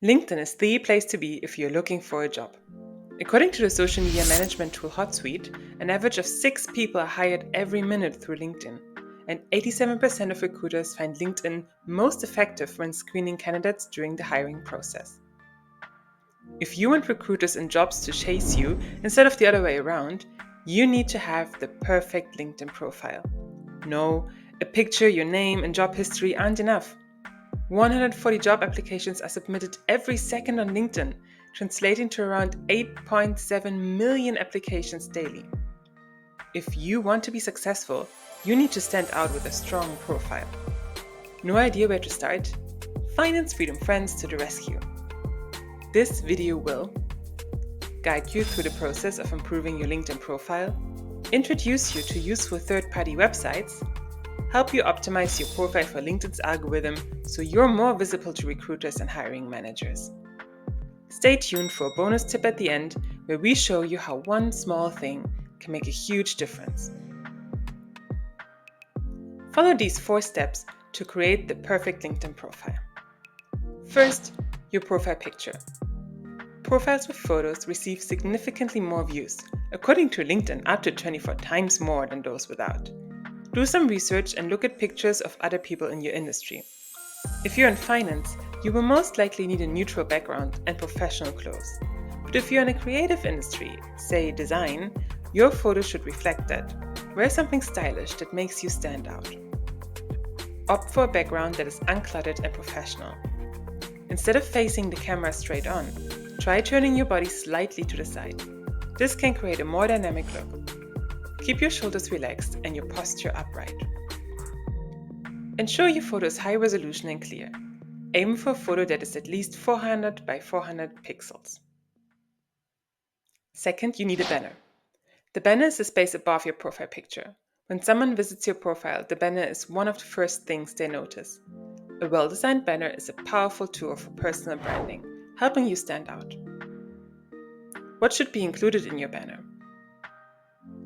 LinkedIn is the place to be if you're looking for a job. According to the social media management tool HotSuite, an average of 6 people are hired every minute through LinkedIn, and 87% of recruiters find LinkedIn most effective when screening candidates during the hiring process. If you want recruiters and jobs to chase you instead of the other way around, you need to have the perfect LinkedIn profile. No, a picture, your name, and job history aren't enough. 140 job applications are submitted every second on LinkedIn, translating to around 8.7 million applications daily. If you want to be successful, you need to stand out with a strong profile. No idea where to start? Finance Freedom Friends to the rescue. This video will guide you through the process of improving your LinkedIn profile, introduce you to useful third-party websites, help you optimize your profile for LinkedIn's algorithm so you're more visible to recruiters and hiring managers. Stay tuned for a bonus tip at the end where we show you how one small thing can make a huge difference. Follow these 4 steps to create the perfect LinkedIn profile. First, your profile picture. Profiles with photos receive significantly more views, according to LinkedIn up to 24 times more than those without. Do some research and look at pictures of other people in your industry. If you're in finance, you will most likely need a neutral background and professional clothes. But if you're in a creative industry, say design, your photo should reflect that. Wear something stylish that makes you stand out. Opt for a background that is uncluttered and professional. Instead of facing the camera straight on, try turning your body slightly to the side. This can create a more dynamic look. Keep your shoulders relaxed and your posture upright. Ensure your photo is high resolution and clear. Aim for a photo that is at least 400 by 400 pixels. Second, you need a banner. The banner is the space above your profile picture. When someone visits your profile, the banner is one of the first things they notice. A well-designed banner is a powerful tool for personal branding, helping you stand out. What should be included in your banner?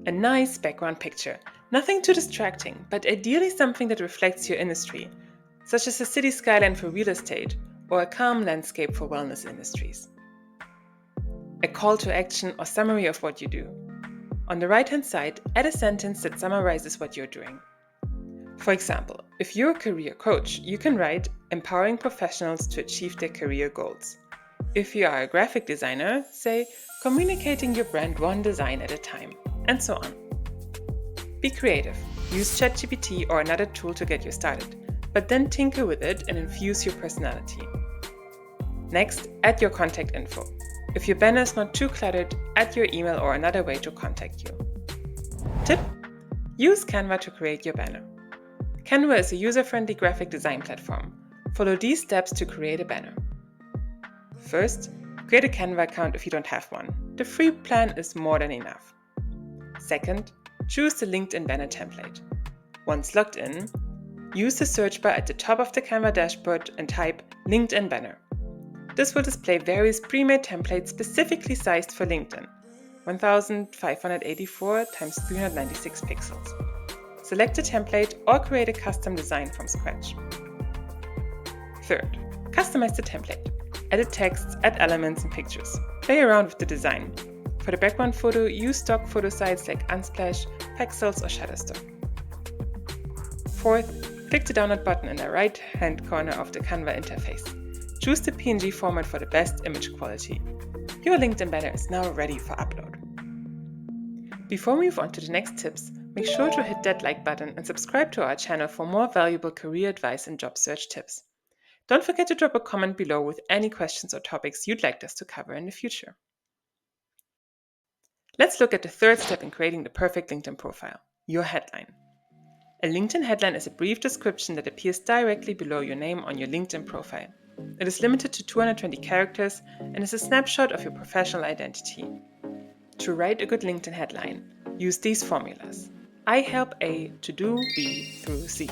A nice background picture, nothing too distracting, but ideally something that reflects your industry, such as a city skyline for real estate or a calm landscape for wellness industries. A call to action or summary of what you do. On the right-hand side, add a sentence that summarizes what you're doing. For example, if you're a career coach, you can write, empowering professionals to achieve their career goals. If you are a graphic designer, say, communicating your brand one design at a time, and so on. Be creative. Use ChatGPT or another tool to get you started, but then tinker with it and infuse your personality. Next, add your contact info. If your banner is not too cluttered, add your email or another way to contact you. Tip: use Canva to create your banner. Canva is a user-friendly graphic design platform. Follow these steps to create a banner. First, create a Canva account if you don't have one. The free plan is more than enough. Second, choose the LinkedIn banner template. Once logged in, use the search bar at the top of the Canva dashboard and type LinkedIn banner. This will display various pre-made templates specifically sized for LinkedIn, 1584 x 396 pixels. Select a template or create a custom design from scratch. Third, customize the template. Edit texts, add elements and pictures. Play around with the design. For the background photo, use stock photo sites like Unsplash, Pexels or Shutterstock. Fourth, click the download button in the right-hand corner of the Canva interface. Choose the PNG format for the best image quality. Your LinkedIn banner is now ready for upload. Before we move on to the next tips, make sure to hit that like button and subscribe to our channel for more valuable career advice and job search tips. Don't forget to drop a comment below with any questions or topics you'd like us to cover in the future. Let's look at the third step in creating the perfect LinkedIn profile, your headline. A LinkedIn headline is a brief description that appears directly below your name on your LinkedIn profile. It is limited to 220 characters and is a snapshot of your professional identity. To write a good LinkedIn headline, use these formulas. I help A to do B through C.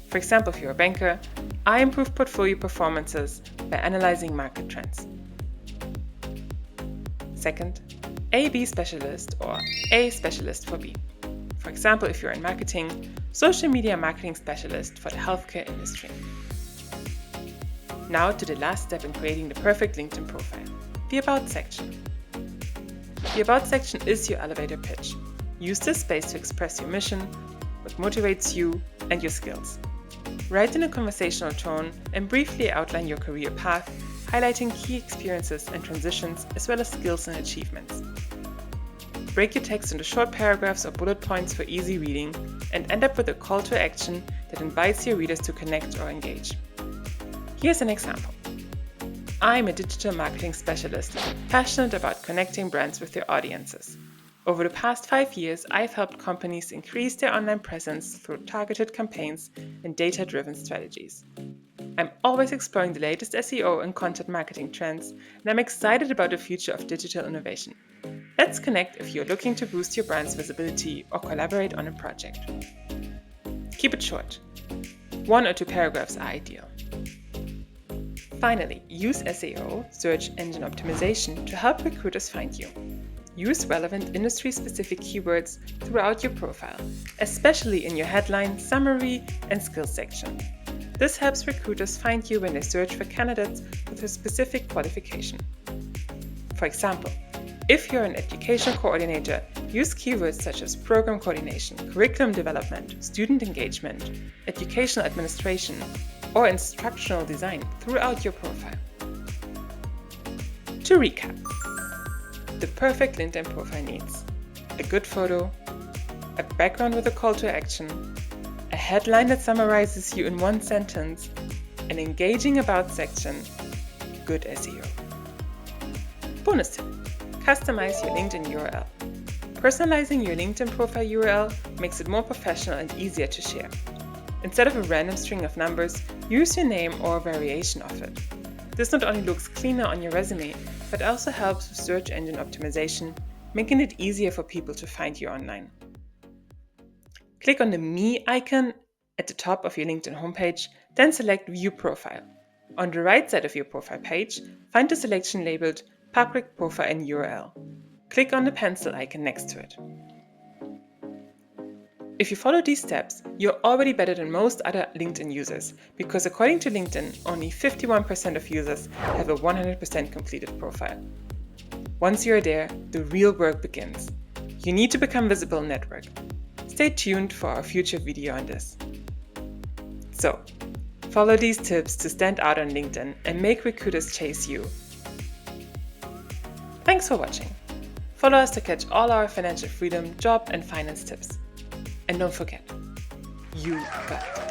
For example, if you're a banker, I improve portfolio performances by analyzing market trends. Second, A B specialist or A specialist for B. For example, if you're in marketing, social media marketing specialist for the healthcare industry. Now to the last step in creating the perfect LinkedIn profile, the About section. The About section is your elevator pitch. Use this space to express your mission, what motivates you, and your skills. Write in a conversational tone and briefly outline your career path, highlighting key experiences and transitions as well as skills and achievements. Break your text into short paragraphs or bullet points for easy reading and end up with a call to action that invites your readers to connect or engage. Here's an example. I'm a digital marketing specialist, passionate about connecting brands with their audiences. Over the past 5 years, I've helped companies increase their online presence through targeted campaigns and data-driven strategies. I'm always exploring the latest SEO and content marketing trends, and I'm excited about the future of digital innovation. Let's connect if you're looking to boost your brand's visibility or collaborate on a project. Keep it short. 1 or 2 paragraphs are ideal. Finally, use SEO, search engine optimization, to help recruiters find you. Use relevant industry-specific keywords throughout your profile, especially in your headline, summary, and skills section. This helps recruiters find you when they search for candidates with a specific qualification. For example, if you're an education coordinator, use keywords such as program coordination, curriculum development, student engagement, educational administration, or instructional design throughout your profile. To recap, the perfect LinkedIn profile needs a good photo, a background with a call to action, a headline that summarizes you in 1 sentence, an engaging about section, good SEO. Bonus tip: customize your LinkedIn URL. Personalizing your LinkedIn profile URL makes it more professional and easier to share. Instead of a random string of numbers, use your name or a variation of it. This not only looks cleaner on your resume, but also helps with search engine optimization, making it easier for people to find you online. Click on the Me icon at the top of your LinkedIn homepage, then select View Profile. On the right side of your profile page, find the selection labeled Public Profile and URL. Click on the pencil icon next to it. If you follow these steps, you're already better than most other LinkedIn users, because according to LinkedIn, only 51% of users have a 100% completed profile. Once you're there, the real work begins. You need to become visible in network. Stay tuned for our future video on this. So, follow these tips to stand out on LinkedIn and make recruiters chase you. Thanks for watching. Follow us to catch all our financial freedom, job, and finance tips. And don't forget, you got it.